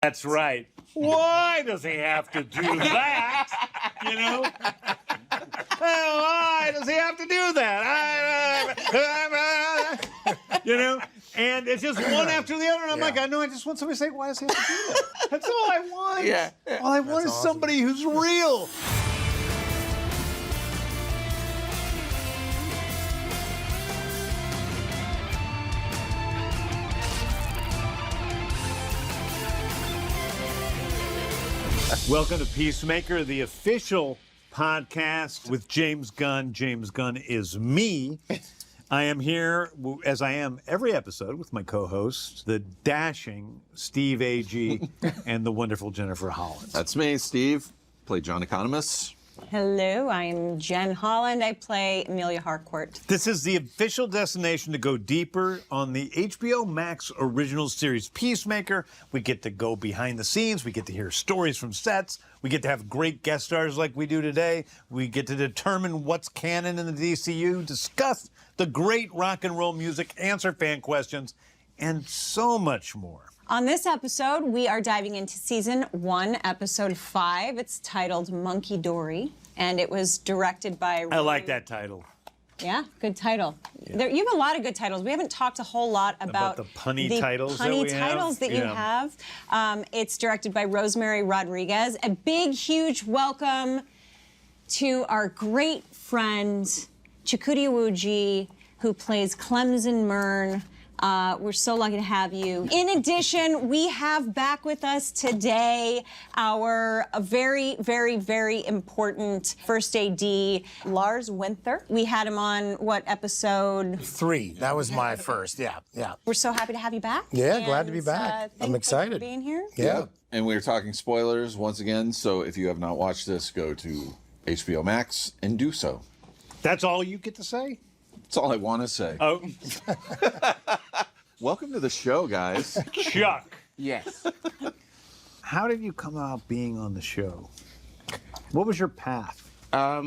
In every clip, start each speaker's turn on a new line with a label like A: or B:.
A: That's right. Why does he have to do that? You know? Why does he have to do that? You know? And it's just one after the other. And I'm like, I know, I just want somebody to say, why does he have to do that? That's all I want.
B: Yeah.
A: All I want is somebody who's real. Welcome to Peacemaker, the official podcast with James Gunn. James Gunn is me. I am here, as I am every episode, with my co-hosts, the dashing Steve Agee and the wonderful Jennifer Holland.
B: That's me, Steve. Play John Economist.
C: Hello, I'm Jen Holland. I play Amelia Harcourt.
A: This is the official destination to go deeper on the HBO Max original series Peacemaker. We get to go behind the scenes. We get to hear stories from sets. We get to have great guest stars like we do today. We get to determine what's canon in the DCU, discuss the great rock and roll music, answer fan questions, and so much more.
C: On this episode, we are diving into season 1, episode 5. It's titled Monkey Dory, and it was directed by...
A: I like that title.
C: Yeah, good title. Yeah. You have a lot of good titles. We haven't talked a whole lot about
A: the punny titles that we
C: have. It's directed by Rosemary Rodriguez. A big, huge welcome to our great friend, Chuckwudi, who plays Clemson Mern. We're so lucky to have you. In addition, we have back with us today our very, very, very important first AD, Lars Winther. We had him on, what, episode?
D: 3. That was my first, yeah.
C: We're so happy to have you back.
D: Yeah, glad to be back. I'm excited.
C: For being here.
D: Yeah.
B: And we're talking spoilers once again, so if you have not watched this, go to HBO Max and do so.
A: That's all you get to say?
B: That's all I want to say.
A: Oh.
B: Welcome to the show, guys.
A: Chuck.
D: Yes.
A: How did you come out being on the show? What was your path?
E: I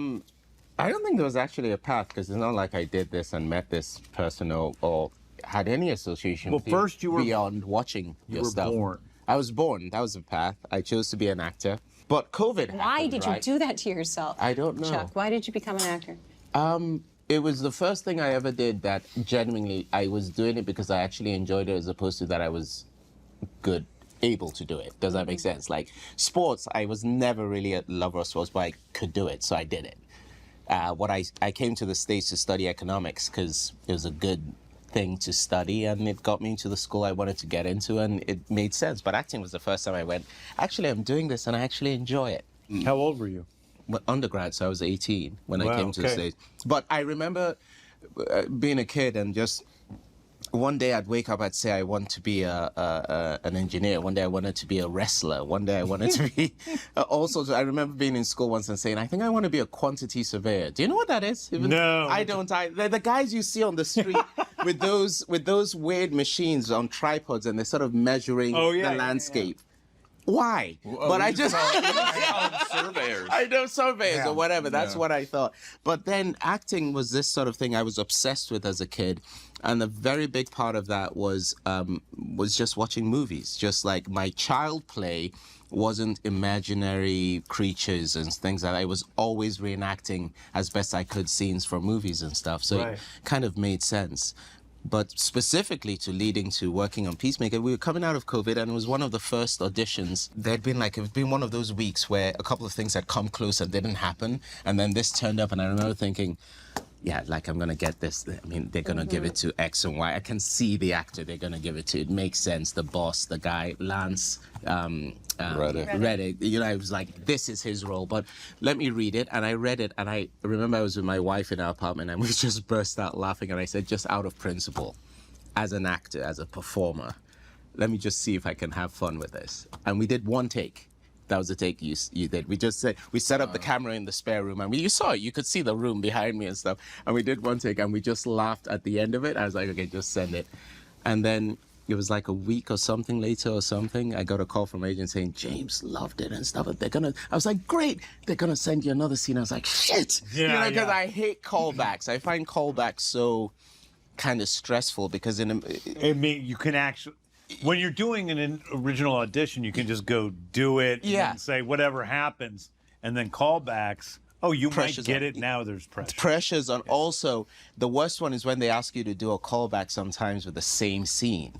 E: don't think there was actually a path, because it's not like I did this and met this person or had any association with
A: first you were
E: beyond watching your stuff.
A: Born.
E: I was born. That was the path. I chose to be an actor. But COVID happened,
C: Why did you
E: right?
C: do that to yourself?
E: I don't know.
C: Chuck, why did you become an actor?
E: It was the first thing I ever did that genuinely, I was doing it because I actually enjoyed it as opposed to that I was able to do it. Does that make sense? Like sports, I was never really a lover of sports, but I could do it, so I did it. I came to the States to study economics because it was a good thing to study, and it got me into the school I wanted to get into, and it made sense. But acting was the first time I went, actually, I'm doing this, and I actually enjoy it.
A: How old were you?
E: Undergrad, so I was 18 when I came to the States. But I remember being a kid and just one day I'd wake up, I'd say I want to be an engineer. One day I wanted to be a wrestler. One day I wanted to be all sorts of, I remember being in school once and saying, I think I want to be a quantity surveyor. Do you know what that is?
A: No.
E: I don't. They're the guys you see on the street with those weird machines on tripods, and they're sort of measuring the landscape. Why? But I just
B: surveyors.
E: I know surveyors or whatever. That's
B: Yeah.
E: what I thought. But then acting was this sort of thing I was obsessed with as a kid, and a very big part of that was just watching movies. Just like my child play wasn't imaginary creatures and things like that. I was always reenacting as best I could scenes from movies and stuff. So it kind of made sense. But specifically to leading to working on Peacemaker, we were coming out of COVID, and it was one of the first auditions. It had been one of those weeks where a couple of things had come close and didn't happen, and then this turned up, and I remember thinking, yeah, like I'm gonna get this. I mean, they're gonna give it to X and Y. I can see the actor they're gonna give it to. It makes sense. The boss, the guy, Lance Reddick. You know, I was like, this is his role. But let me read it. And I read it, and I remember I was with my wife in our apartment, and we just burst out laughing. And I said, just out of principle, as an actor, as a performer, let me just see if I can have fun with this. And we did one take. That was the take you did. We set up the camera in the spare room, and you saw it. You could see the room behind me and stuff. And we did one take, and we just laughed at the end of it. I was like, okay, just send it. And then it was like a week or something later I got a call from agent saying, James loved it and stuff. I was like, great. They're going to send you another scene. I was like, shit. Because I hate callbacks. I find callbacks so kind of stressful because
A: I mean, you can actually... when you're doing an original audition, you can just go do it and say whatever happens, and then callbacks. Oh, you might get it. Now there's pressure.
E: Pressures on. Also, the worst one is when they ask you to do a callback sometimes with the same scene.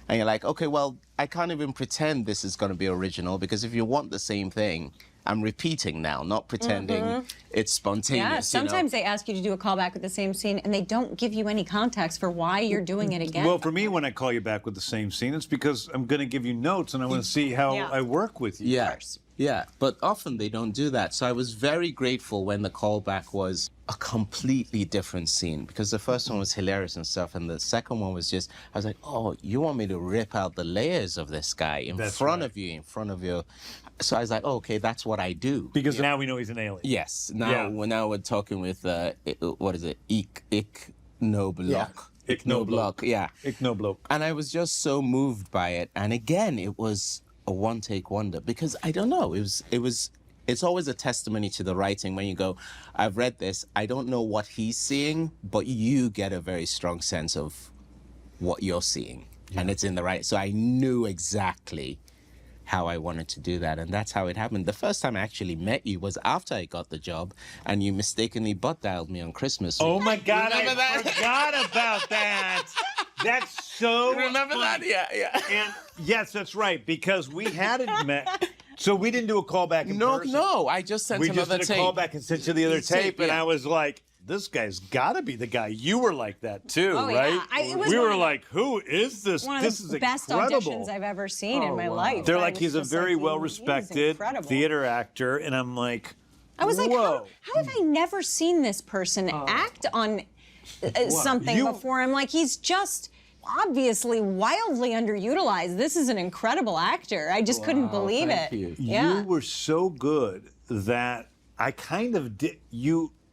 E: And you're like, okay, well, I can't even pretend this is going to be original because if you want the same thing, I'm repeating now, not pretending it's spontaneous.
C: Yeah, sometimes they ask you to do a callback with the same scene and they don't give you any context for why you're doing it again.
A: Well, for me, when I call you back with the same scene, it's because I'm going to give you notes and I want to see how I work with you.
E: Yeah. Yeah, but often they don't do that. So I was very grateful when the callback was a completely different scene because the first one was hilarious and stuff, and the second one was just, I was like, oh, you want me to rip out the layers of this guy in front of you, So I was like, oh, okay, that's what I do.
A: Because now we know he's an alien.
E: Yes, now we're talking with, what is it, Locke.
A: Locke.
E: Yeah.
A: Locke.
E: And I was just so moved by it. And again, it was a one-take wonder because I don't know, it's always a testimony to the writing when you go, I've read this, I don't know what he's seeing, but you get a very strong sense of what you're seeing. And it's in the right. So I knew exactly how I wanted to do that, and that's how it happened. The first time I actually met you was after I got the job, and you mistakenly butt dialed me on Christmas.
A: Oh my God, I forgot about that. That's so
E: Remember
A: funny.
E: that? Yeah.
A: And yes, that's right, because we hadn't met, so we didn't do a callback in person.
E: No, I just sent another tape.
A: We just did a callback and sent you the other tape, and I was like, this guy's got to be the guy. You were like that too, right? We were like, who is this? This is
C: best
A: incredible.
C: auditions I've ever seen in my life.
A: They're like, he's a very well-respected theater actor, and I'm like,
C: I was like,
A: whoa.
C: how have I never seen this person act on something before? I'm like, he's just obviously wildly underutilized. This is an incredible actor. I just couldn't believe it.
A: You were so good that I kind of did.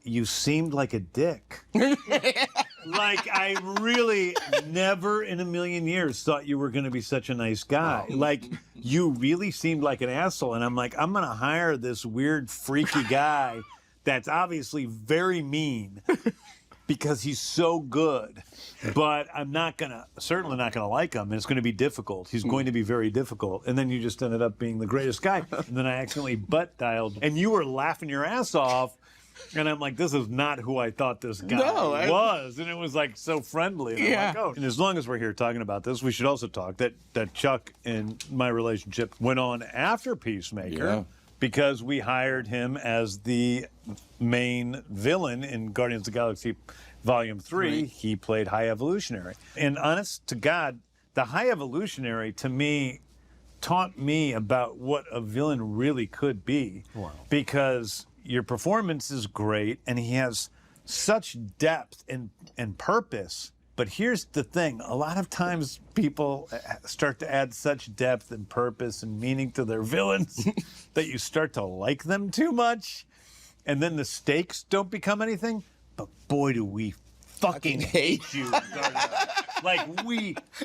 A: You seemed like a dick. Like, I really never in a million years thought you were going to be such a nice guy. Like, you really seemed like an asshole. And I'm like, I'm going to hire this weird, freaky guy that's obviously very mean because he's so good. But I'm certainly not going to like him. And it's going to be difficult. He's going to be very difficult. And then you just ended up being the greatest guy. And then I accidentally butt dialed. And you were laughing your ass off. And I'm like, this is not who I thought this guy was. And it was like so friendly. And I'm like, oh. And as long as we're here talking about this, we should also talk that Chuck and my relationship went on after Peacemaker because we hired him as the main villain in Guardians of the Galaxy Volume 3. He played High Evolutionary. And honest to God, the High Evolutionary, to me, taught me about what a villain really could be. Wow. Because your performance is great, and he has such depth and purpose. But here's the thing. A lot of times people start to add such depth and purpose and meaning to their villains that you start to like them too much, and then the stakes don't become anything. But boy, do we fucking hate you. Like,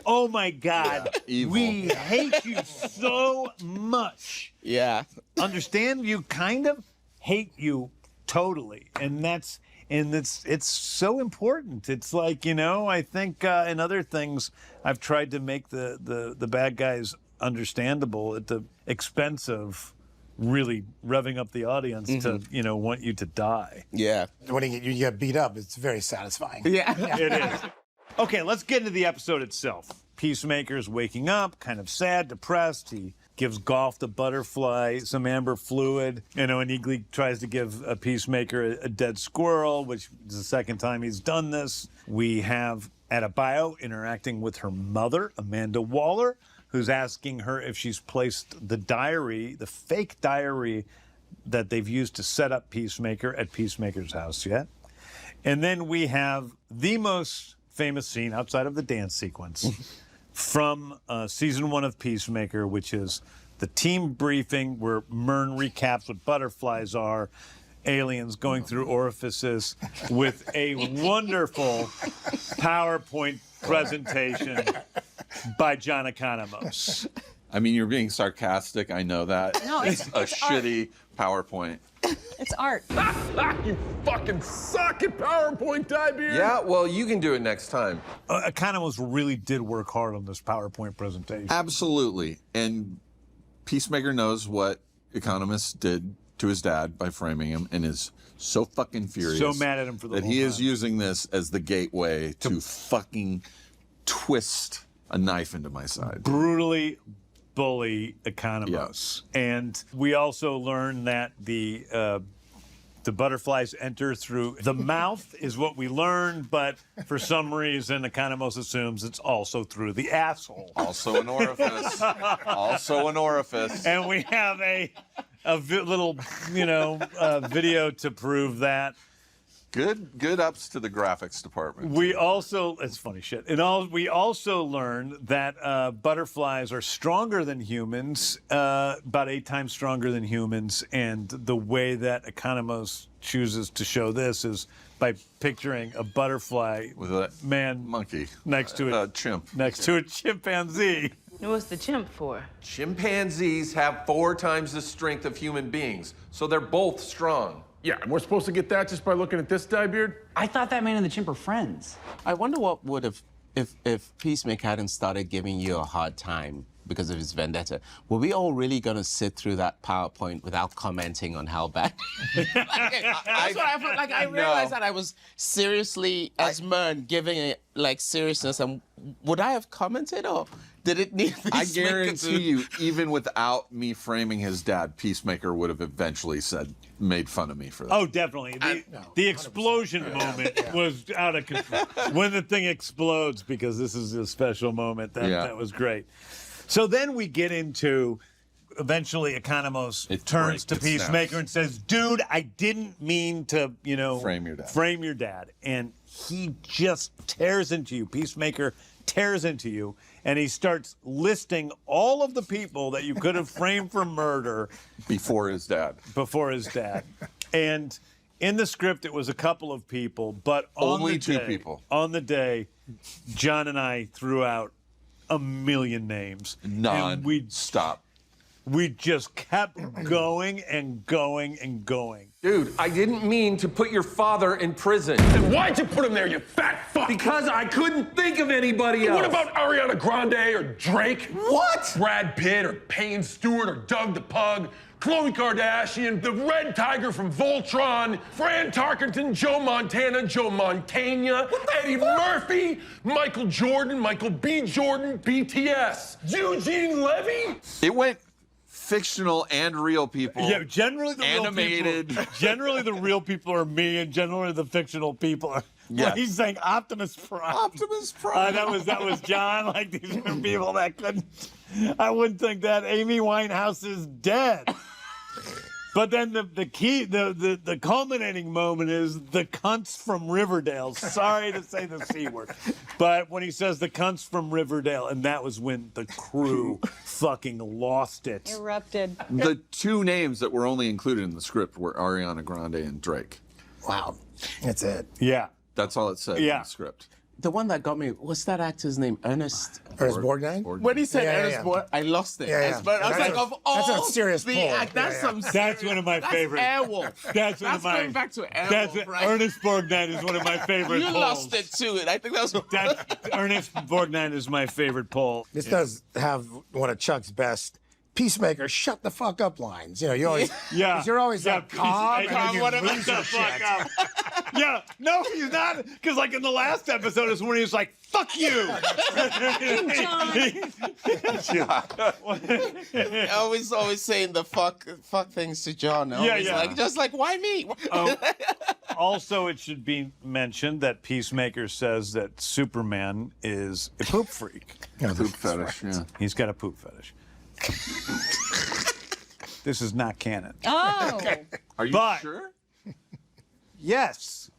A: oh my God, we hate you so much.
E: Yeah.
A: Understand? You kind of hate you totally, and it's so important. It's like, I think in other things I've tried to make the bad guys understandable at the expense of really revving up the audience to want you to die.
E: Yeah.
D: When you get beat up, it's very satisfying.
E: Yeah.
A: It is. Okay, let's get into the episode itself. Peacemaker's waking up, kind of sad, depressed. He gives Golf the butterfly some amber fluid, and Eagly tries to give a Peacemaker a dead squirrel, which is the second time he's done this. We have Adebayo interacting with her mother, Amanda Waller, who's asking her if she's placed the diary, the fake diary that they've used to set up Peacemaker at Peacemaker's house yet. And then we have the most famous scene outside of the dance sequence from season 1 of Peacemaker, which is the team briefing where Myrn recaps what butterflies are, aliens going through orifices, with a wonderful PowerPoint presentation by John Economos.
B: I mean, you're being sarcastic. I know that.
C: No,
B: it's a shitty PowerPoint.
C: It's art.
F: You fucking suck at PowerPoint, Diebeard.
G: Yeah, well, you can do it next time.
A: Economos really did work hard on this PowerPoint presentation.
B: Absolutely. And Peacemaker knows what Economist did to his dad by framing him and is so fucking furious.
A: So mad at him for the
B: that
A: whole
B: he is
A: time.
B: using this as the gateway to fucking twist a knife into my side.
A: Brutally bully Economos. And we also learn that the butterflies enter through the mouth is what we learned, but for some reason Economos assumes it's also through the asshole.
B: Also an orifice. Also an orifice.
A: And we have a little, video to prove that.
B: Good ups to the graphics department.
A: We also, it's funny shit. We also learned that butterflies are stronger than humans, about 8 times stronger than humans. And the way that Economos chooses to show this is by picturing a butterfly
B: With a
A: man
B: monkey
A: next to
B: a chimp.
A: next to a chimpanzee.
H: What's the chimp for?
G: Chimpanzees have 4 times the strength of human beings, so they're both strong.
F: Yeah, and we're supposed to get that just by looking at this, Diebeard?
I: I thought that man and the chimp are friends.
E: I wonder what would have, if Peacemaker hadn't started giving you a hard time because of his vendetta, were we all really going to sit through that PowerPoint without commenting on how bad? That's what I felt like. I realized that I was seriously, as Mern, giving it like seriousness, and would I have commented or did it need
B: I
E: Peacemaker
B: guarantee
E: to-
B: you, even without me framing his dad, Peacemaker would have eventually made fun of me for that.
A: Oh, definitely. The explosion moment was out of control. When the thing explodes, because this is a special moment, that was great. So then we get into, eventually Economos turns to Peacemaker and says, dude, I didn't mean to,
B: Frame your dad.
A: Frame your dad. And he just tears into you. Peacemaker tears into you. And he starts listing all of the people that you could have framed for murder
B: Before his dad.
A: And in the script, it was a couple of people, but on
B: Only
A: the
B: 2
A: day-
B: people.
A: On the day, John and I threw out a million names. And
B: Stop.
A: we just kept going and going and going.
G: Dude, I didn't mean to put your father in prison.
F: Then why'd you put him there, you fat fuck?
G: Because I couldn't think of anybody else.
F: What about Ariana Grande or Drake?
G: What?
F: Brad Pitt or Payne Stewart or Doug the Pug? Khloe Kardashian, the Red Tiger from Voltron, Fran Tarkenton, Joe Montana, Joe Montana, Eddie Murphy, Michael Jordan, Michael B. Jordan, BTS, Eugene Levy?
B: It went fictional and real people.
A: Yeah, generally the
B: Animated.
A: real people. Generally the real people are me, and generally the fictional people are.
B: Yes.
A: Well, he's saying Optimus Prime.
B: Optimus Prime.
A: That was John. Like these are people that couldn't. I wouldn't think that Amy Winehouse is dead. But then the culminating moment is the cunts from Riverdale. Sorry to say the C word. But when he says the cunts from Riverdale, and that was when the crew fucking lost it.
C: Erupted.
B: The 2 names that were only included in the script were Ariana Grande and Drake.
D: Wow. That's it.
A: Yeah.
B: That's all it said in the script.
E: The one that got me, what's that actor's name? Ernest
D: Borgnine?
E: When he said
D: Yeah,
E: Ernest
D: yeah.
E: Borgnine, I lost it.
D: Yeah, yeah.
E: I was like, of all
D: that's a serious
E: the
D: pull.
E: act, that's
D: Yeah,
E: some
A: That's one of my
E: that's
A: favorite.
E: Airwolf.
A: That's one of my.
E: going back to Airwolf, right?
A: Ernest Borgnine is one of my favorite
E: You
A: polls.
E: lost it too. I think that was.
A: Ernest Borgnine is my favorite poll.
D: This does have one of Chuck's best Peacemaker, shut the fuck up lines. You always, you're always calm, and then you lose your shit.
A: Yeah, no, he's not. Because like in the last episode is when he was like, "Fuck you."
E: always saying the fuck things to John. Always just like why me?
A: Also, it should be mentioned that Peacemaker says that Superman is a poop freak.
B: Poop fetish, yeah.
A: He's got a poop fetish. This is not canon.
C: Oh.
B: Are you
A: But-
B: sure?
A: Yes.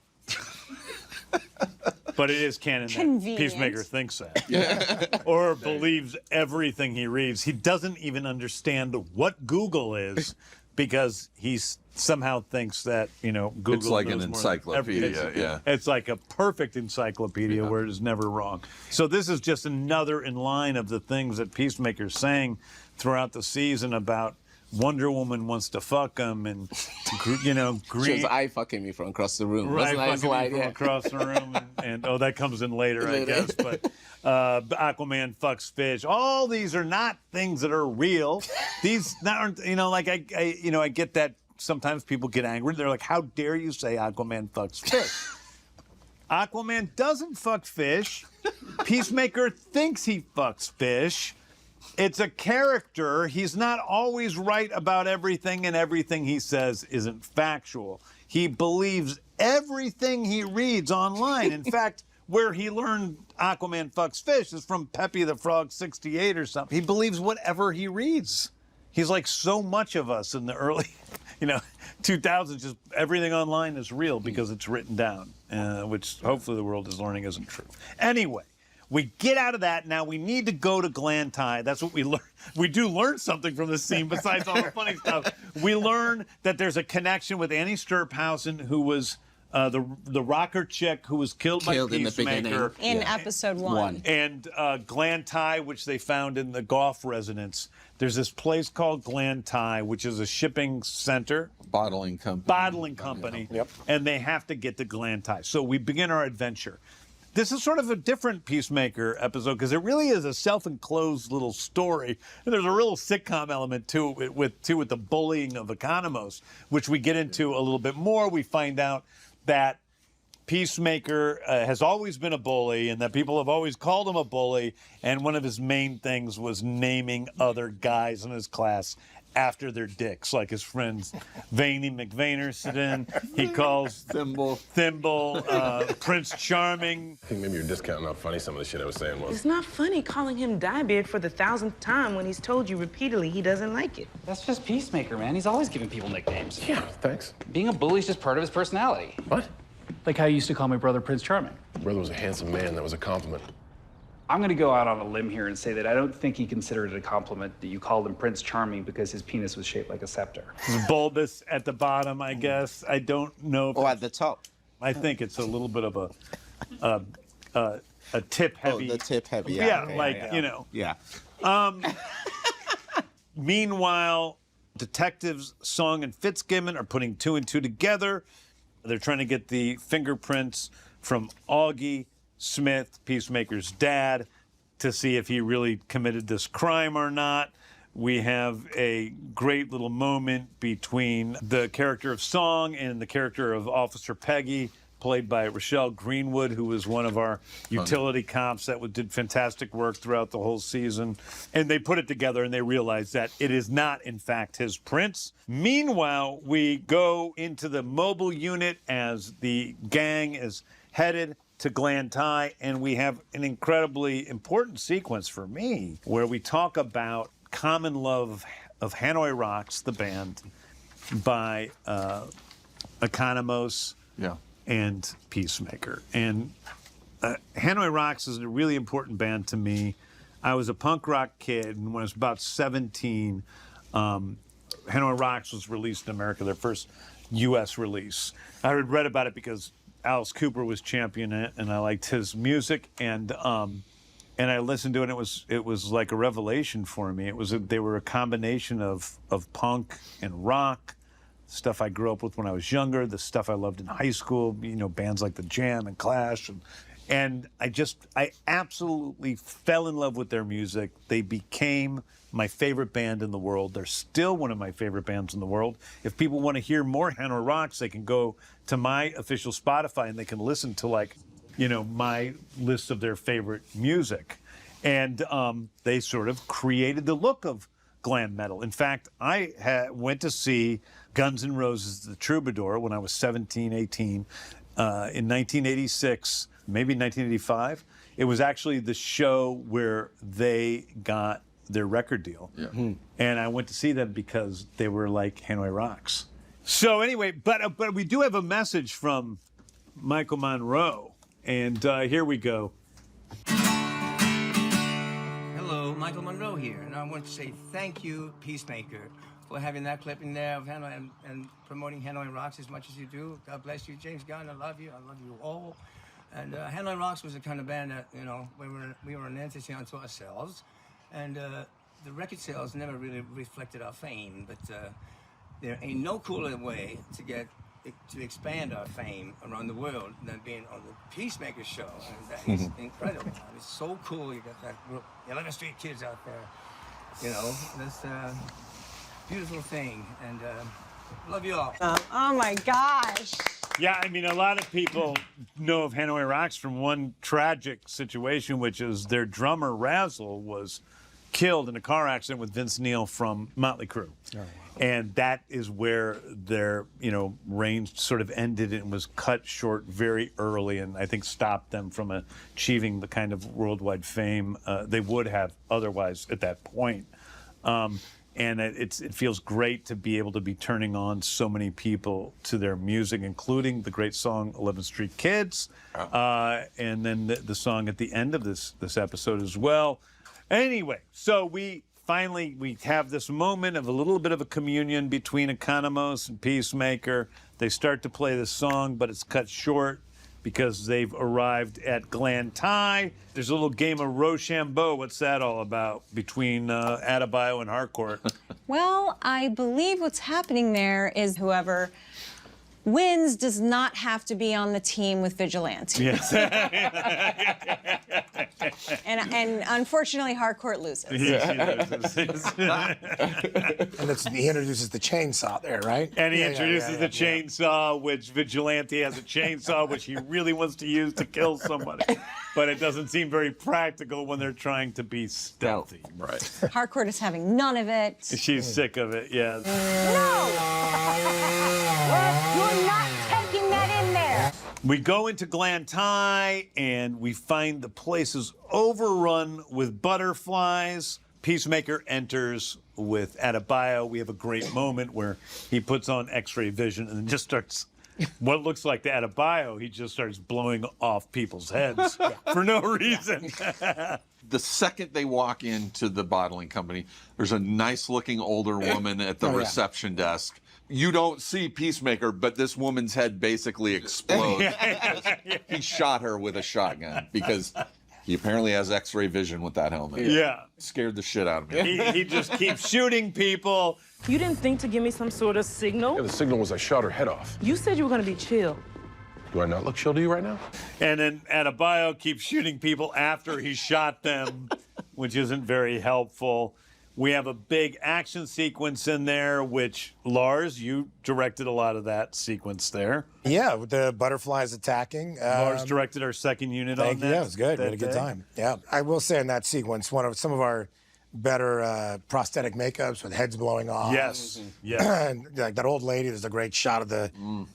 A: But it is canon that
C: Convenient.
A: Peacemaker thinks that. Or believes everything he reads. He doesn't even understand what Google is because he somehow thinks that, Google
B: It's like
A: knows
B: an
A: more
B: encyclopedia,
A: everything.
B: yeah.
A: It's like a perfect encyclopedia where it is never wrong. So this is just another in line of the things that Peacemaker's saying throughout the season about Wonder Woman wants to fuck him, and
E: She
A: Green.
E: was eye fucking me from across the room.
A: Right,
E: That's
A: fucking
E: nice
A: me from
E: line,
A: across the room, and oh, that comes in later, I guess. But Aquaman fucks fish. All these are not things that are real. These aren't, I get that sometimes people get angry. They're like, "How dare you say Aquaman fucks fish?" Aquaman doesn't fuck fish. Peacemaker thinks he fucks fish. It's a character. He's not always right about everything, and everything he says isn't factual. He believes everything he reads online. In fact, where he learned Aquaman fucks fish is from Pepe the Frog 68 or something. He believes whatever he reads. He's like so much of us in the early, 2000s. Just everything online is real because it's written down, which hopefully the world is learning isn't true. Anyway. We get out of that. Now we need to go to Glen. That's what we learn. We do learn something from this scene besides all the funny stuff. We learn that there's a connection with Annie Sturphausen, who was the rocker chick who was killed by Peacemaker
C: in episode 1.
A: And Glen, which they found in the Goff residence. There's this place called Glen, which is a shipping center.
B: Bottling company.
A: Yep. And they have to get to Glen. So we begin our adventure. This is sort of a different Peacemaker episode because it really is a self-enclosed little story. And there's a real sitcom element to it with the bullying of Economos, which we get into a little bit more. We find out that Peacemaker has always been a bully and that people have always called him a bully. And one of his main things was naming other guys in his class after their dicks, like his friends Veiny McVeinerson. He calls Thimble, Prince Charming.
H: I think maybe you're discounting how funny some of the shit I was saying was.
J: It's not funny calling him Diebeard for the 1,000th time when he's told you repeatedly he doesn't like it.
I: That's just Peacemaker, man. He's always giving people nicknames.
H: Yeah, thanks.
I: Being a bully's just part of his personality.
H: What?
I: Like how you used to call my brother Prince Charming.
H: My brother was a handsome man. That was a compliment.
I: I'm going to go out on a limb here and say that I don't think he considered it a compliment that you called him Prince Charming because his penis was shaped like a scepter.
A: It's bulbous at the bottom, I guess. I don't know.
E: At the top.
A: I think it's a little bit of a tip heavy.
E: Oh, the tip heavy.
A: Yeah,
E: okay,
A: Yeah.
E: Yeah.
A: Meanwhile, detectives Song and Fitzgibbon are putting 2 and 2 together. They're trying to get the fingerprints from Agee Smith, Peacemaker's dad, to see if he really committed this crime or not. We have a great little moment between the character of Song and the character of Officer Peggy, played by Rochelle Greenwood, who was one of our utility cops that did fantastic work throughout the whole season. And they put it together and they realized that it is not, in fact, his prints. Meanwhile, we go into the mobile unit as the gang is headed to Glen, and we have an incredibly important sequence for me where we talk about Common Love of Hanoi Rocks, the band, by Economos and Peacemaker. And Hanoi Rocks is a really important band to me. I was a punk rock kid, and when I was about 17, Hanoi Rocks was released in America, their first U.S. release. I had read about it because Alice Cooper was championing it, and I liked his music, and I listened to it. And it was like a revelation for me. They were a combination of punk and rock, stuff I grew up with when I was younger, the stuff I loved in high school. Bands like The Jam and Clash, and I absolutely fell in love with their music. They became my favorite band in the world. They're still one of my favorite bands in the world. If people want to hear more Hanoi Rocks, they can go to my official Spotify and they can listen to my list of their favorite music. And they sort of created the look of glam metal. In fact, I went to see Guns N' Roses' The Troubadour when I was 17, 18, in 1986, maybe 1985. It was actually the show where they got their record deal. Yeah. And I went to see them because they were like Hanoi Rocks. So anyway, but we do have a message from Michael Monroe, and here we go.
K: Hello, Michael Monroe here, and I want to say thank you, Peacemaker, for having that clip in there of Hanoi and promoting Hanoi Rocks as much as you do. God bless you, James Gunn. I love you. I love you all. And Hanoi Rocks was the kind of band that, we were an entity unto ourselves. And the record sales never really reflected our fame, but there ain't no cooler way to expand our fame around the world than being on the Peacemaker show. And that is incredible. It's so cool. You got that group, 11th Street kids out there. You know, that's a beautiful thing. And love you all.
C: Oh my gosh.
A: Yeah, I mean, a lot of people know of Hanoi Rocks from one tragic situation, which is their drummer, Razzle, was killed in a car accident with Vince Neil from Motley Crue. Oh, wow. And that is where their, reign sort of ended and was cut short very early, and I think stopped them from achieving the kind of worldwide fame they would have otherwise at that point. And it feels great to be able to be turning on so many people to their music, including the great song 11th Street Kids, and then the song at the end of this episode as well. Anyway, so we have this moment of a little bit of a communion between Economos and Peacemaker. They start to play this song, but it's cut short because they've arrived at Glen. There's a little game of Rochambeau. What's that all about between Adebayo and Harcourt?
C: Well, I believe what's happening there is whoever wins does not have to be on the team with Vigilante.
A: Yes.
C: and unfortunately, Harcourt loses.
D: And he introduces the chainsaw there, right?
A: And he introduces the chainsaw, which Vigilante has a chainsaw, which he really wants to use to kill somebody. But it doesn't seem very practical when they're trying to be stealthy.
B: Right.
C: Harcourt is having none of it.
A: She's sick of it, yeah.
C: No! You're not taking that in there.
A: We go into Glen, and we find the place is overrun with butterflies. Peacemaker enters with Adebayo. We have a great moment where he puts on X-ray vision and just starts, what looks like to Adebayo, he just starts blowing off people's heads for no reason.
B: The second they walk into the bottling company, there's a nice-looking older woman at the reception desk. You don't see Peacemaker, but this woman's head basically explodes. He shot her with a shotgun because he apparently has X-ray vision with that helmet.
A: Yeah.
B: Scared the shit out of me.
A: He just keeps shooting people.
J: You didn't think to give me some sort of signal?
H: Yeah, the signal was I shot her head off.
J: You said you were going to be chill.
H: Do I not look chill to you right now?
A: And then Adebayo keeps shooting people after he shot them, which isn't very helpful. We have a big action sequence in there, which, Lars, you directed a lot of that sequence there.
D: Yeah, with the butterflies attacking.
A: Lars directed our second unit on that.
D: Yeah, it was good. We had a good time. Yeah. I will say in that sequence, some of our better prosthetic makeups with heads blowing off.
A: Yes, yes.
D: And like that old lady, there's a great shot of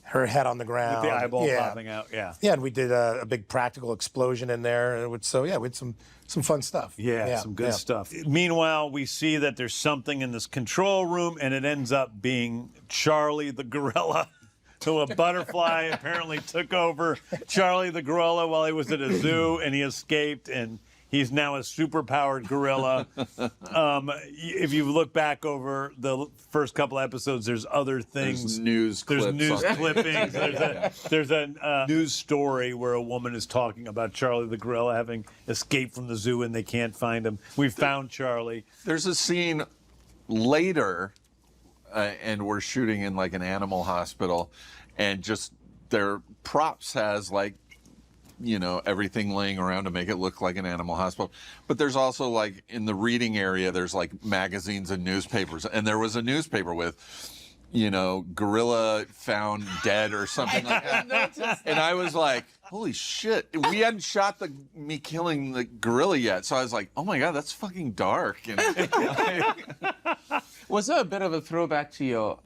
D: her head on the ground.
A: With the eyeball popping out, yeah.
D: Yeah, and we did a big practical explosion in there. So, yeah, we had some fun stuff.
A: Yeah, some good stuff. Meanwhile, we see that there's something in this control room, and it ends up being Charlie the gorilla. So a butterfly apparently took over Charlie the gorilla while he was at a zoo, and he escaped, and he's now a super-powered gorilla. If you look back over the first couple episodes, there's other things.
B: There's news
A: clippings. There's a news story where a woman is talking about Charlie the gorilla having escaped from the zoo and they can't find him. We found Charlie.
B: There's a scene later, and we're shooting in like an animal hospital, and just their props has like, everything laying around to make it look like an animal hospital. But there's also like in the reading area, there's like magazines and newspapers. And there was a newspaper with, gorilla found dead or something like that. And I was like, holy shit. We hadn't shot me killing the gorilla yet. So I was like, oh my God, that's fucking dark.
E: Was there a bit of a throwback to your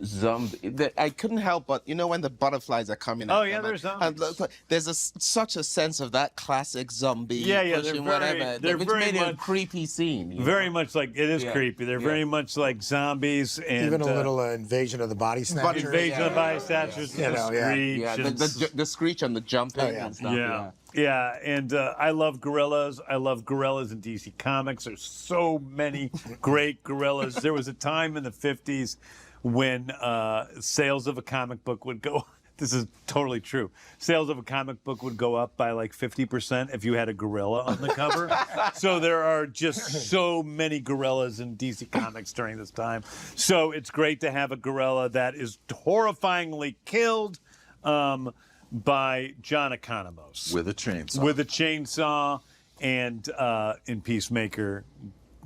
E: zombie? I couldn't help but, when the butterflies are coming out.
A: Oh, yeah, there's zombies.
E: There's such a sense of that classic zombie pushing whatever, which made it a creepy scene.
A: Very much like, it is creepy. They're very much like zombies. And
D: even a little invasion of the body snatchers.
A: Invasion of the body snatchers.
E: The screech and the jumping and stuff.
A: Yeah, and I love gorillas. I love gorillas in DC Comics. There's so many great gorillas. There was a time in the 50s when sales of a comic book would go This is totally true. Sales of a comic book would go up by like 50% if you had a gorilla on the cover. So there are just so many gorillas in DC Comics during this time. So it's great to have a gorilla that is horrifyingly killed by John Economos.
B: With a chainsaw.
A: With a chainsaw, and in Peacemaker,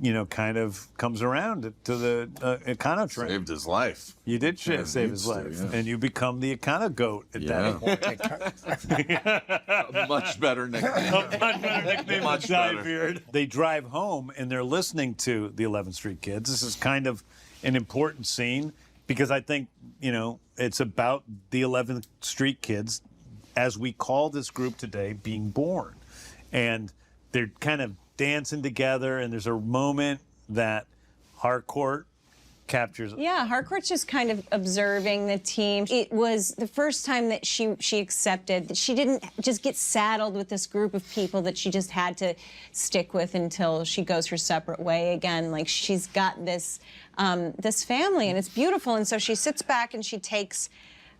A: you know, kind of comes around to the Econo train.
B: Saved his life.
A: You did save his life. And you become the Econo goat at that point.
B: A much better nickname.
A: A much better nickname
B: Much
A: than
B: better.
A: Beard. They drive home and they're listening to the 11th Street Kids. This is kind of an important scene because I think, you know, it's about the 11th Street Kids, as we call this group today, being born. And they're kind of dancing together, and there's a moment that Harcourt captures.
C: Yeah, Harcourt's just kind of observing the team. It was the first time that she accepted that she didn't just get saddled with this group of people that she just had to stick with until she goes her separate way again. Like, she's got this this family, and it's beautiful. And so she sits back and she takes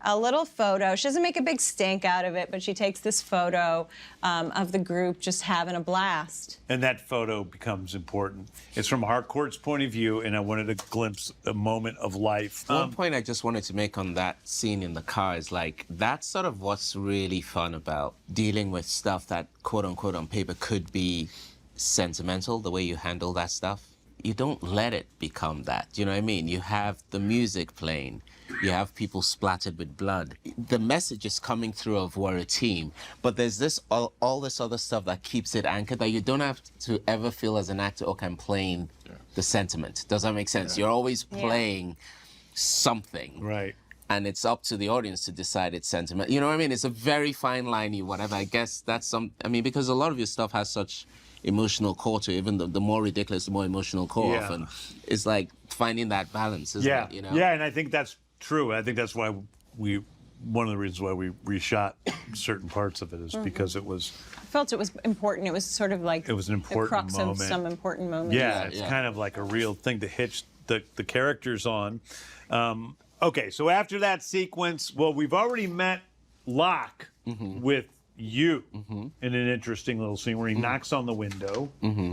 C: a little photo. She doesn't make a big stink out of it, but she takes this photo of the group just having a blast.
A: And that photo becomes important. It's from Harcourt's point of view, and I wanted to glimpse a moment of life.
E: One point I just wanted to make on that scene in the car is like, that's sort of what's really fun about dealing with stuff that, quote unquote, on paper could be sentimental, the way you handle that stuff. You don't let it become that. You know what I mean? You have the music playing. You have people splattered with blood. The message is coming through of we're a team, but there's this all this other stuff that keeps it anchored that you don't have to ever feel as an actor, okay, I'm playing the sentiment. Does that make sense? You're always playing something.
A: Right.
E: And it's up to the audience to decide its sentiment. You know what I mean? It's a very fine line, whatever. I guess that's I mean, because a lot of your stuff has such emotional core to it. Even the more ridiculous, the more emotional core often. It's like finding that balance, isn't it? You know?
A: Yeah, and I think that's true. I think that's why one of the reasons why we reshot certain parts of it is because it was.
C: I felt it was important. It was sort of like
A: it was an important
C: the crux
A: moment.
C: of some important moment.
A: Yeah, it's kind of like a real thing to hitch the characters on. Okay, so after that sequence, well, we've already met Locke with you in an interesting little scene where he knocks on the window.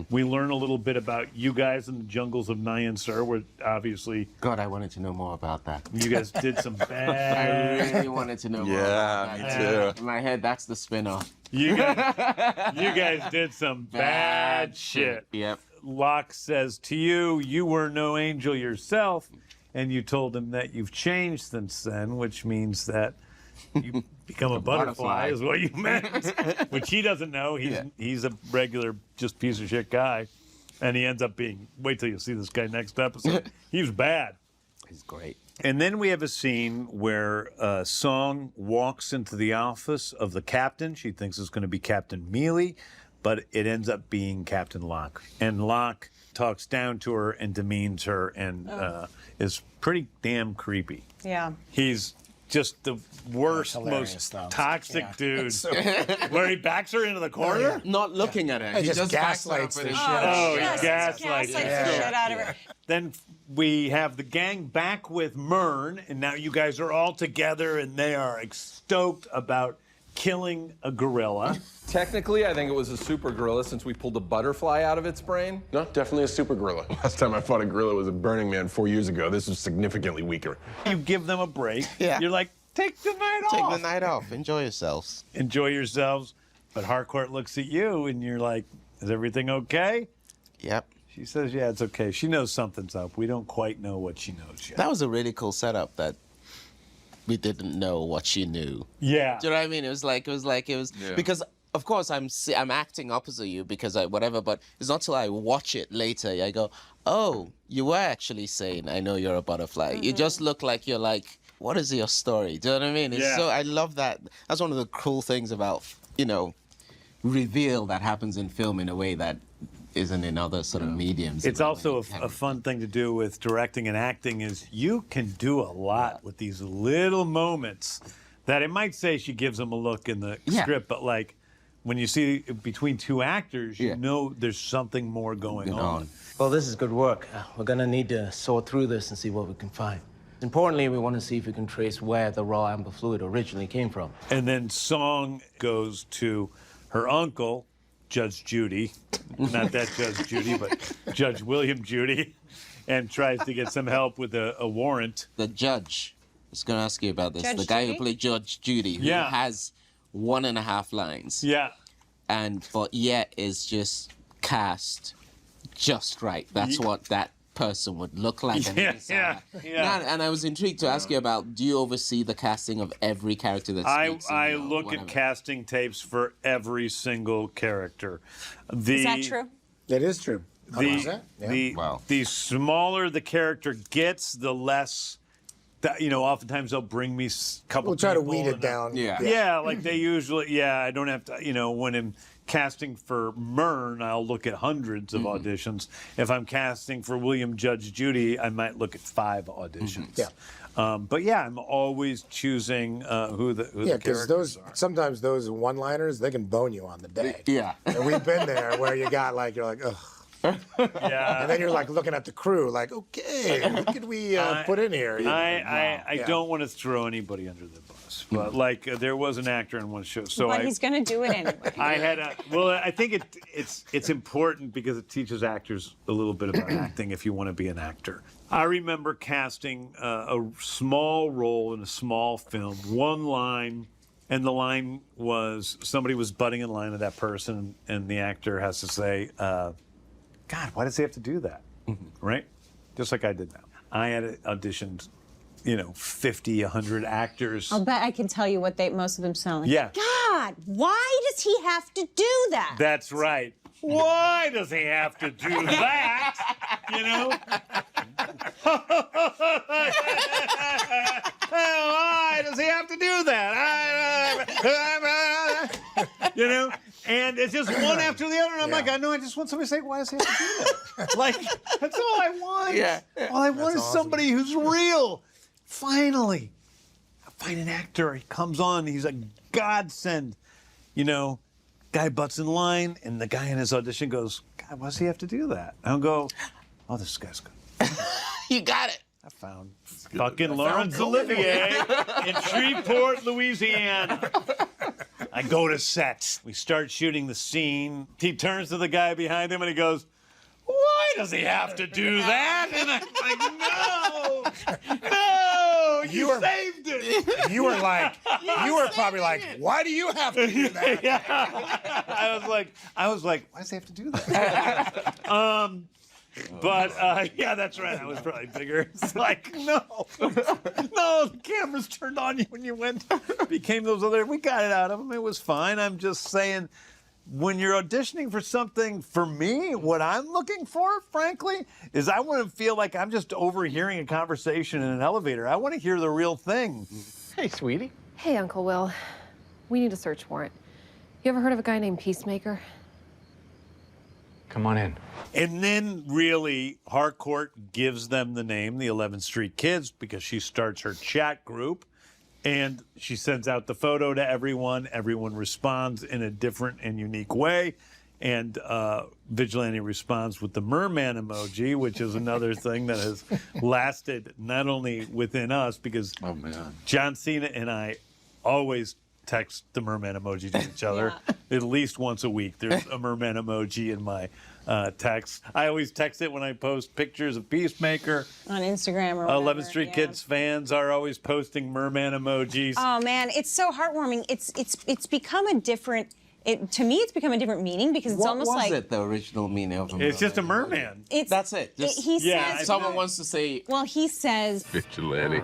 A: We learn a little bit about you guys in the jungles of Nyan Sur, where obviously...
E: God, I wanted to know more about that.
A: You guys did some bad...
E: I really wanted to know more about that.
B: Yeah, me too.
E: In my head, that's the spin-off.
A: You guys did some bad shit.
E: Yep.
A: Locke says to you, you were no angel yourself, and you told him that you've changed since then, which means that you become a butterfly is what you meant, which he doesn't know. He's a regular just piece of shit guy, and he ends up being, wait till you see this guy next episode. He was bad.
E: He's great.
A: And then we have a scene where Song walks into the office of the captain. She thinks it's going to be Captain Mealy, but it ends up being Captain Locke. And Locke talks down to her and demeans her and is pretty damn creepy.
C: Yeah.
A: He's just the worst, most toxic dude. Where he backs her into the corner?
E: Not looking at her.
D: He just gaslights the shit.
A: Oh, he gaslights
C: the shit out of her.
A: Then we have the gang back with Myrn, and now you guys are all together, and they are stoked about killing a gorilla.
G: Technically, I think it was a super gorilla since we pulled a butterfly out of its brain.
H: No, definitely a super gorilla. Last time I fought a gorilla was at Burning Man 4 years ago. This was significantly weaker.
A: You give them a break.
E: Yeah.
A: You're like, take the night off.
E: Take the night off. Enjoy yourselves.
A: Enjoy yourselves. But Harcourt looks at you, and you're like, is everything okay?
E: Yep.
A: She says, yeah, it's okay. She knows something's up. We don't quite know what she knows yet.
E: That was a really cool setup that we didn't know what she knew.
A: Yeah.
E: Do you know what I mean? It was because of course I'm acting opposite you because whatever, but it's not till I watch it later I go, oh, you were actually saying I know you're a butterfly. You just look like you're like, what is your story? Do you know what I mean? It's so I love that. That's one of the cool things about, reveal that happens in film in a way that isn't in other sort of mediums.
A: It's also a fun thing to do with directing and acting is you can do a lot with these little moments that it might say she gives them a look in the script, but like when you see between two actors, you know there's something more going on.
L: Well, this is good work. We're going to need to sort through this and see what we can find.
E: importantly, we want to see if we can trace where the raw amber fluid originally came from.
A: And then Song goes to her uncle, Judge Judy, not that Judge Judy, but Judge William Judy, and tries to get some help with a warrant.
E: The judge, I was going to ask you about this.
C: Judge
E: the guy
C: Judy?
E: who played Judge Judy, who has 1.5 lines.
A: Yeah.
E: But yet is just cast just right. That's what that person would look like.
A: Yeah.
E: And I was intrigued to ask you about, do you oversee the casting of every character that speaks?
A: I look at casting tapes for every single character.
C: Is that true?
D: It is true. 100%.
A: The smaller the character gets, the less. Oftentimes they'll bring me a couple.
D: We'll try to
A: people
D: weed it
A: and
D: down.
A: Yeah, like they usually. Yeah, I don't have to. When I'm casting for Myrn, I'll look at hundreds of auditions. If I'm casting for William Judge Judy, I might look at 5 auditions. But yeah, I'm always choosing who the characters are.
D: Sometimes those one-liners, they can bone you on the day.
E: Yeah.
D: And we've been there where you're like, ugh.
A: Yeah.
D: And then you're like looking at the crew, like, okay, what could we put in here?
A: I don't want to throw anybody under the bus, but there was an actor in one show, so
C: But he's going to do it anyway.
A: I think it's important because it teaches actors a little bit about acting if you want to be an actor. I remember casting a small role in a small film, one line. And the line was, somebody was butting in line to that person, and the actor has to say, God, why does he have to do that? Right? Just like I did now. I had auditioned, 50, 100 actors.
C: I'll bet I can tell you what most of them sound like.
A: Yeah.
C: God, why does he have to do that?
A: That's right. Why does he have to do that? Why does he have to do that? And it's just one after the other. And I'm like, I just want somebody to say, why does he have to do that? Like, that's all I want.
E: Yeah.
A: All I want is somebody who's real. Finally, I find an actor. He comes on. He's a godsend. Guy butts in line, and the guy in his audition goes, God, why does he have to do that? I'll go, oh, this guy's good.
E: You got it.
A: I found fucking Laurence Olivier in Shreveport, Louisiana. I go to set. We start shooting the scene. He turns to the guy behind him and he goes, why does he have to do that? And I'm like, no, you saved it.
D: You were probably like, why do you have to do that?
A: Yeah. I was like, why does he have to do that? Yeah, that's right. I was probably bigger. It's like, no, the cameras turned on you when you went. Became those other. We got it out of them. It was fine. I'm just saying, when you're auditioning for something, for me, what I'm looking for, frankly, is I want to feel like I'm just overhearing a conversation in an elevator. I want to hear the real thing.
L: Hey, sweetie.
M: Hey, Uncle Will. We need a search warrant. You ever heard of a guy named Peacemaker?
L: Come on in.
A: And then, really, Harcourt gives them the name, the 11th Street Kids, because she starts her chat group. And she sends out the photo to everyone. Everyone responds in a different and unique way. And Vigilante responds with the merman emoji, which is another thing that has lasted not only within us, because John Cena and I always text the merman emoji to each other at least once a week. There's a merman emoji in my text. I always text it when I post pictures of Peacemaker.
C: On Instagram or whatever.
A: 11th Street Kids fans are always posting merman emojis.
C: Oh, man, it's so heartwarming. It's become a different... to me, it's become a different meaning because it's almost like...
E: What was it, the original meaning of a merman?
A: It's just a merman.
E: That's it.
C: He says...
E: Someone wants to say...
C: Well, he says...
H: Vigilante.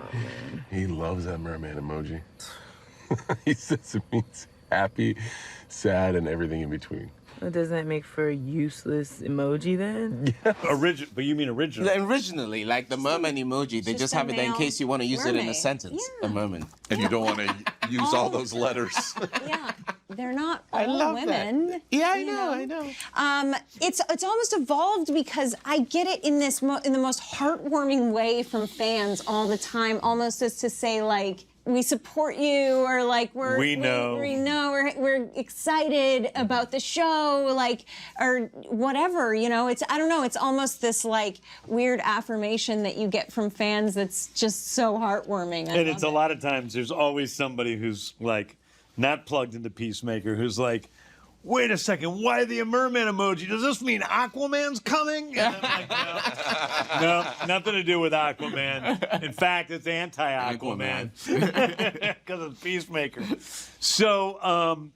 H: He loves that merman emoji. He says it means happy, sad, and everything in between.
J: Well, doesn't that make for a useless emoji then?
A: Yeah. But you mean originally?
E: Originally, like the merman emoji, they just have it there in case you want to use it in a sentence. A merman.
B: And you don't want to use all those letters.
C: Yeah, they're not
E: I
C: all
E: love
C: women.
E: That. Yeah, I know.
C: It's almost evolved because I get it in this in the most heartwarming way from fans all the time, almost as to say like, we support you, or like
A: We know.
C: we're excited about the show, like, or whatever, you know. It's, I don't know, it's almost this like weird affirmation that you get from fans that's just so heartwarming.
A: And it's a lot of times there's always somebody who's like not plugged into Peacemaker who's like, wait a second, why the merman emoji? Does this mean Aquaman's coming? And I'm like, no, nothing to do with Aquaman. In fact, it's anti-Aquaman because of Peacemaker. So,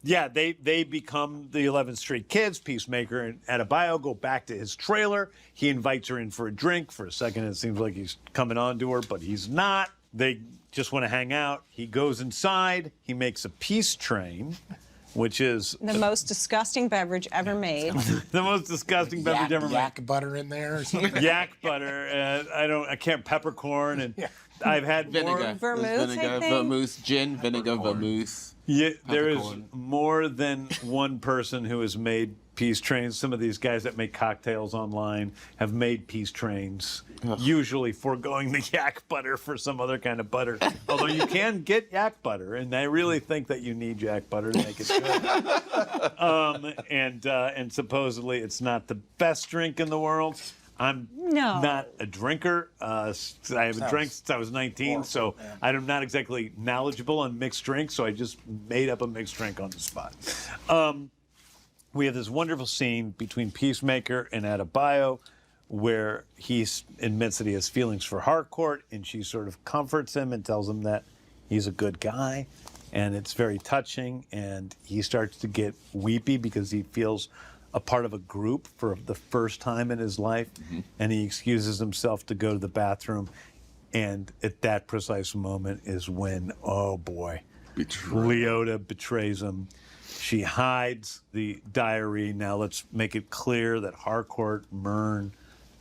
A: yeah, they become the 11th Street Kids. Peacemaker and Adebayo go back to his trailer. He invites her in for a drink. For a second, it seems like he's coming on to her, but he's not. They just want to hang out. He goes inside. He makes a peace train, which is
C: the most disgusting beverage ever made.
A: The most disgusting beverage ever made.
D: Yak butter in there or something?
A: Yak butter. I can't, peppercorn. And I've had
E: Vinegar.
C: Vermouth,
E: Vinegar,
C: I think.
E: vermouth, gin, vinegar, vermouth.
A: Yeah, there is
E: Peppercorn.
A: more than one person who has made peace trains. Some of these guys that make cocktails online have made peace trains, usually foregoing the yak butter for some other kind of butter. Although you can get yak butter, and I really think that you need yak butter to make it good. And supposedly it's not the best drink in the world. I'm not a drinker. I haven't drank since I was 19, so I'm not exactly knowledgeable on mixed drinks, so I just made up a mixed drink on the spot. We have this wonderful scene between Peacemaker and Adebayo where he admits that he has feelings for Harcourt, and she sort of comforts him and tells him that he's a good guy, and it's very touching, and he starts to get weepy because he feels a part of a group for the first time in his life, and he excuses himself to go to the bathroom, and at that precise moment is when, oh boy, Leota betrays him. She hides the diary. Now let's make it clear that Harcourt, Myrn,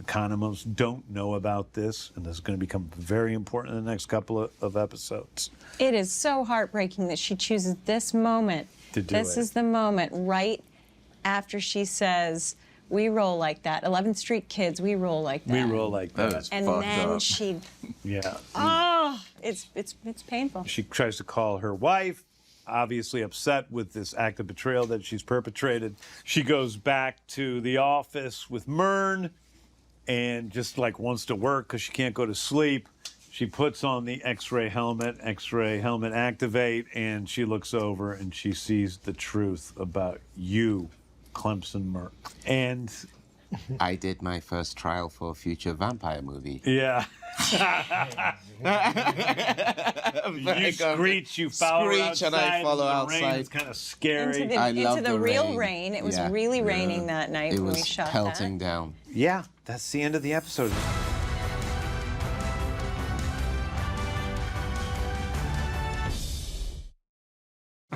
A: Economos don't know about this, and this is going to become very important in the next couple of episodes.
C: It is so heartbreaking that she chooses this moment.
A: To do
C: this
A: it.
C: is the moment right after she says, we roll like that. 11th Street Kids, we roll like that.
A: We roll like that.
B: That is
C: And
B: fucked
C: then
B: up.
C: she,
A: Yeah.
C: oh, it's painful.
A: She tries to call her wife, obviously upset with this act of betrayal that she's perpetrated. She goes back to the office with Myrn and just like wants to work because she can't go to sleep. She puts on the X-ray helmet activate, and she looks over and she sees the truth about you, Clemson Myrn. And
E: I did my first trial for a future vampire movie.
A: yeah. You screech, you follow
E: Screech
A: outside,
E: and I follow
A: in the rain.
E: outside.
A: It's kind of scary.
C: Into the real rain. It was really raining that night
E: It
C: when we
E: was
C: shot
E: pelting
C: that.
E: down.
A: Yeah, that's the end of the episode.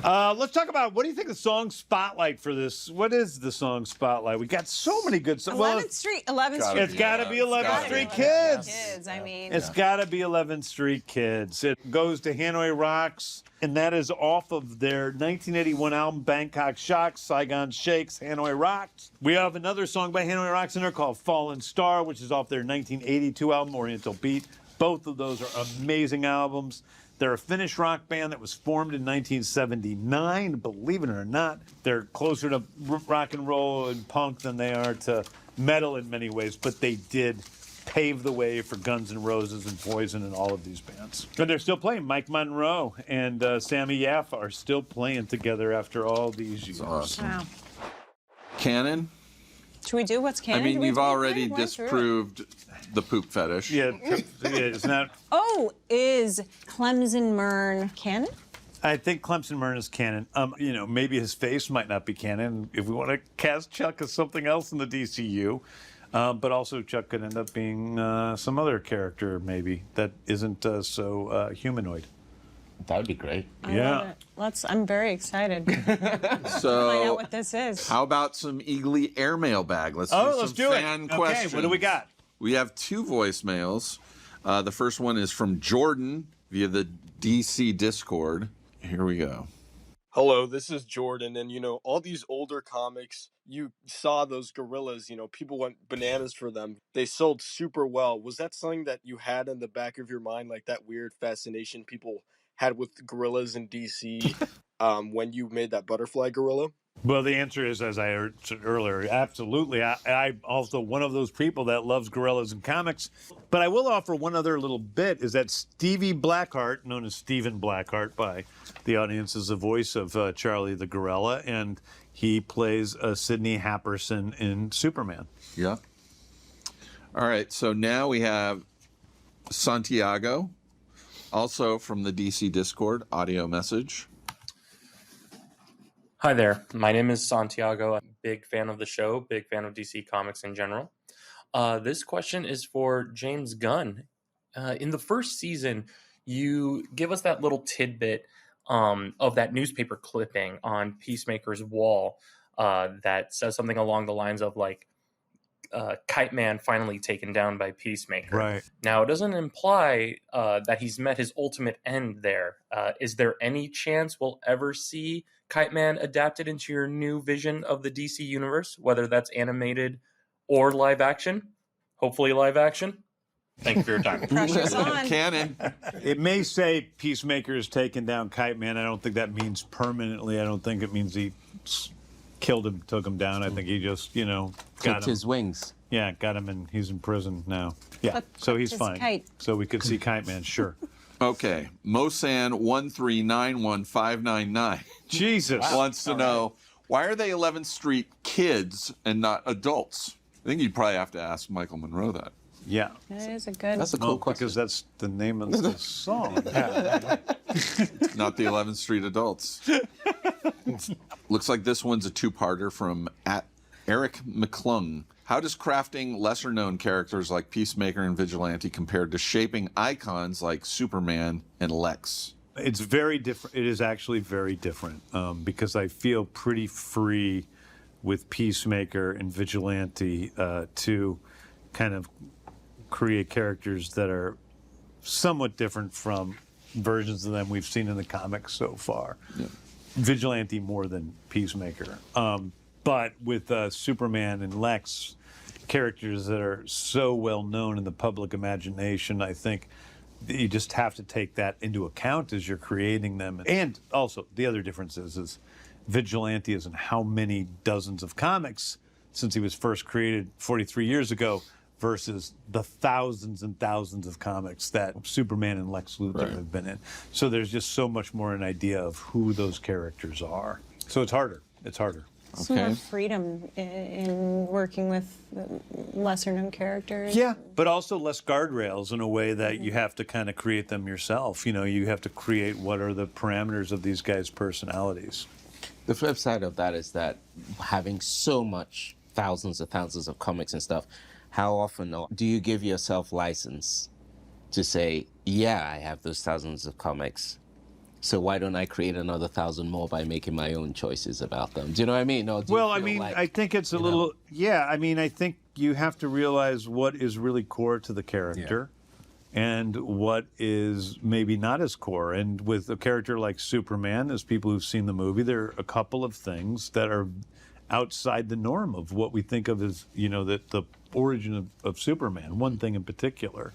A: Let's talk about, what do you think the song Spotlight for this? What is the song Spotlight? We got so many good songs.
C: 11th Street.
A: It's got to be 11th Street Kids.
C: I mean,
A: It's got to be 11th Street Kids. It goes to Hanoi Rocks, and that is off of their 1981 album, Bangkok Shocks, Saigon Shakes, Hanoi Rocks. We have another song by Hanoi Rocks in there called Fallen Star, which is off their 1982 album, Oriental Beat. Both of those are amazing albums. They're a Finnish rock band that was formed in 1979, believe it or not. They're closer to rock and roll and punk than they are to metal in many ways, but they did pave the way for Guns N' Roses and Poison and all of these bands. And they're still playing. Mike Monroe and Sammy Yaffa are still playing together after all these years.
B: Awesome.
C: wow.
B: Canon?
C: Should we do what's canon?
B: I mean,
C: Do we
B: you've
C: do
B: already
C: canon? Why through it?
B: disproved the poop fetish.
A: Yeah, it's not.
C: Oh, is Clemson Myrn canon?
A: I think Clemson Myrn is canon. Maybe his face might not be canon if we want to cast Chuck as something else in the DCU. But also Chuck could end up being some other character maybe that isn't so humanoid.
E: That would be great.
C: I love it. I'm very excited.
B: So,
C: Find out what this is.
B: how about some Eagly airmail bag? Let's do
A: Let's
B: some
A: do it.
B: fan
A: Okay,
B: questions.
A: what do we got?
B: We have 2 voicemails. The first one is from Jordan via the DC Discord. Here we go.
L: Hello, this is Jordan, and all these older comics, you saw those gorillas, people went bananas for them. They sold super well. Was that something that you had in the back of your mind, like that weird fascination people had with gorillas in DC when you made that butterfly gorilla?
A: Well, the answer is, as I said earlier, absolutely. I also one of those people that loves gorillas in comics. But I will offer one other little bit, is that Stevie Blackheart, known as Stephen Blackheart by the audience, is the voice of Charlie the Gorilla, and he plays Sidney Happerson in Superman.
B: Yeah. All right, so now we have Santiago, also from the DC Discord, audio message.
N: Hi there, my name is Santiago. I'm a big fan of the show, big fan of DC Comics in general. This question is for James Gunn. In the first season, you give us that little tidbit of that newspaper clipping on Peacemaker's wall that says something along the lines of like, Kite Man finally taken down by Peacemaker.
A: Right.
N: Now, it doesn't imply that he's met his ultimate end there. Is there any chance we'll ever see Kite Man adapted into your new vision of the DC universe, whether that's animated or live action? Hopefully live action. Thank you for your time.
C: Pressure's on.
B: Canon.
A: It may say Peacemaker has taken down Kite Man. I don't think that means permanently. I don't think it means he killed him, took him down. I think he just, got
E: Clipped
A: him.
E: his wings.
A: Yeah, got him, and he's in prison now. Yeah, so he's
C: his
A: fine.
C: kite.
A: So we could see Kite Man, sure.
B: Okay, Mosan 1391599
A: Jesus
B: wants to know, why are they 11th Street kids and not adults? I think you'd probably have to ask Michael Monroe that.
A: Yeah.
C: That is a good.
E: That's a cool question.
A: Because that's the name of the song.
B: Not the 11th Street adults. Looks like this one's a two-parter from @Eric McClung. How does crafting lesser-known characters like Peacemaker and Vigilante compare to shaping icons like Superman and Lex?
A: It's very different. It is actually very different because I feel pretty free with Peacemaker and Vigilante to kind of create characters that are somewhat different from versions of them we've seen in the comics so far. Yeah. Vigilante more than Peacemaker. But with Superman and Lex, characters that are so well known in the public imagination, I think you just have to take that into account as you're creating them. And also, the other difference is Vigilante is in how many dozens of comics since he was first created 43 years ago versus the thousands and thousands of comics that Superman and Lex Luthor have been in. So there's just so much more an idea of who those characters are. So it's harder. It's harder.
C: Some more freedom in working with lesser-known characters.
A: Yeah, but also less guardrails in a way that you have to kind of create them yourself. You have to create what are the parameters of these guys' personalities.
E: The flip side of that is that having so much, thousands of comics and stuff, how often do you give yourself license to say, yeah, I have those thousands of comics, so why don't I create another 1,000 more by making my own choices about them? Do you know what I mean? Or
A: Well, I mean, I think it's a little, I think you have to realize what is really core to the character and what is maybe not as core. And with a character like Superman, as people who've seen the movie, there are a couple of things that are outside the norm of what we think of as, the origin of Superman, one thing in particular.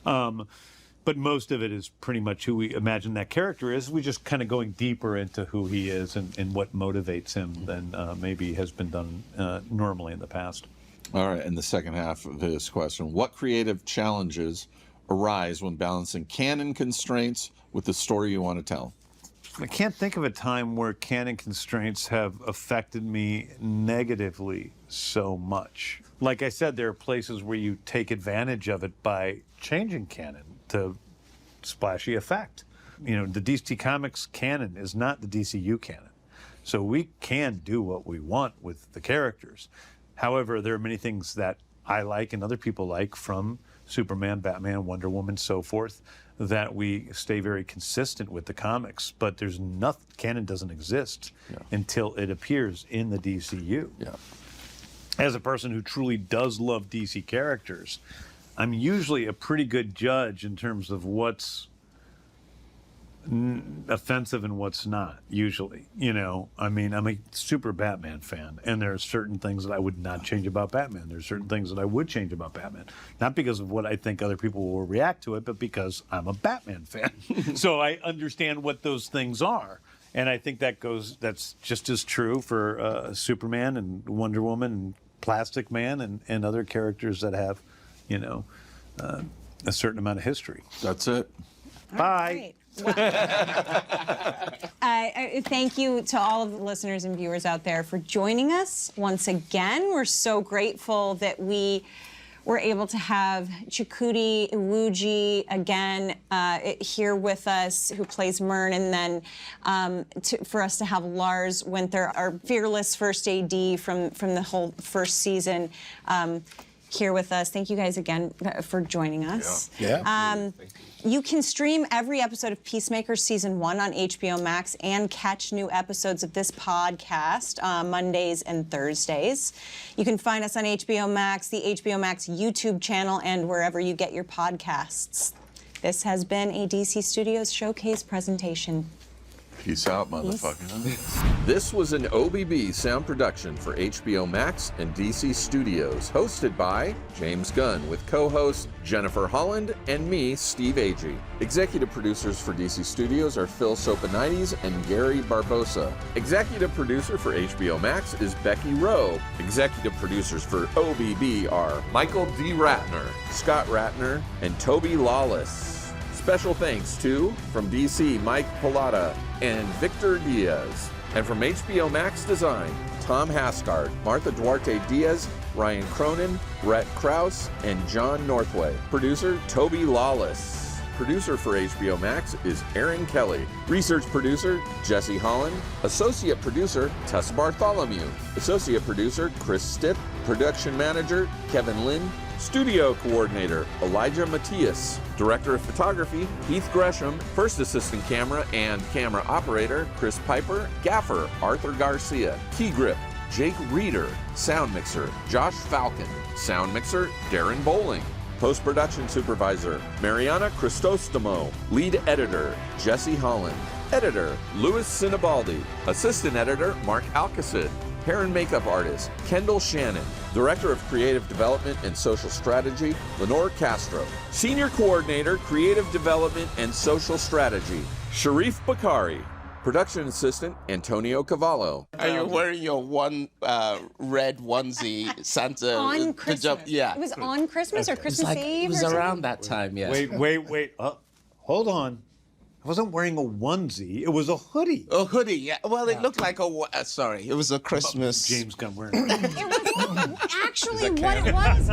A: But most of it is pretty much who we imagine that character is. We're just kind of going deeper into who he is and what motivates him than maybe has been done normally in the past.
B: All right, and the second half of this question, what creative challenges arise when balancing canon constraints with the story you want to tell?
A: I can't think of a time where canon constraints have affected me negatively so much. Like I said, there are places where you take advantage of it by changing canon to splashy effect. The DC Comics canon is not the DCU canon. So we can do what we want with the characters. However, there are many things that I like and other people like from Superman, Batman, Wonder Woman, so forth, that we stay very consistent with the comics. But there's nothing, canon doesn't exist until it appears in the DCU.
B: Yeah.
A: As a person who truly does love DC characters, I'm usually a pretty good judge in terms of what's offensive and what's not, usually. You know, I mean, I'm a super Batman fan, and there are certain things that I would not change about Batman. There are certain things that I would change about Batman. Not because of what I think other people will react to it, but because I'm a Batman fan. So I understand what those things are. And I think that's just as true for Superman and Wonder Woman and Plastic Man and other characters that have, you know, a certain amount of history.
B: That's it.
A: Bye.
C: I thank you to all of the listeners and viewers out there for joining us once again. We're so grateful that we were able to have Chuckwudi Iwuji again here with us, who plays Myrn, and then for us to have Lars Winther, our fearless first AD from the whole first season, here with us. Thank you guys again for joining us.
D: Yeah.
C: You can stream every episode of Peacemaker Season 1 on HBO Max and catch new episodes of this podcast Mondays and Thursdays. You can find us on HBO Max, the HBO Max YouTube channel, and wherever you get your podcasts. This has been a DC Studios Showcase presentation.
B: Peace out, motherfucker. This was an OBB sound production for HBO Max and DC Studios, hosted by James Gunn, with co-hosts Jennifer Holland and me, Steve Agee. Executive producers for DC Studios are Phil Sopanides and Gary Barbosa. Executive producer for HBO Max is Becky Rowe. Executive producers for OBB are Michael D. Ratner, Scott Ratner, and Toby Lawless. Special thanks to, from DC, Mike Pilata and Victor Diaz. And from HBO Max Design, Tom Haskard, Martha Duarte Diaz, Ryan Cronin, Rhett Krause, and John Northway. Producer, Toby Lawless. Producer for HBO Max is Aaron Kelly. Research producer, Jesse Holland. Associate producer, Tess Bartholomew. Associate producer, Chris Stitt. Production manager, Kevin Lynn. Studio coordinator, Elijah Matias. Director of photography, Heath Gresham. First assistant camera and camera operator, Chris Piper. Gaffer, Arthur Garcia. Key grip, Jake Reeder. Sound mixer, Josh Falcon. Sound mixer, Darren Bowling. Post-production supervisor, Mariana Cristostomo. Lead editor, Jesse Holland. Editor, Louis Sinibaldi. Assistant editor, Mark Alcacid. Hair and makeup artist, Kendall Shannon. Director of Creative Development and Social Strategy, Lenore Castro. Senior Coordinator, Creative Development and Social Strategy, Sharif Bakari. Production Assistant, Antonio Cavallo.
E: Are you wearing your one red onesie, Santa?
C: On Christmas.
E: Yeah.
C: It was on Christmas or Christmas Eve?
E: It was
C: or something?
E: around that time, yeah.
A: Wait. Hold on. I wasn't wearing a onesie. It was a hoodie.
E: A hoodie, yeah. Well, it looked like sorry. It was a Christmas.
A: James Gunn wearing it.
C: It was actually what it was.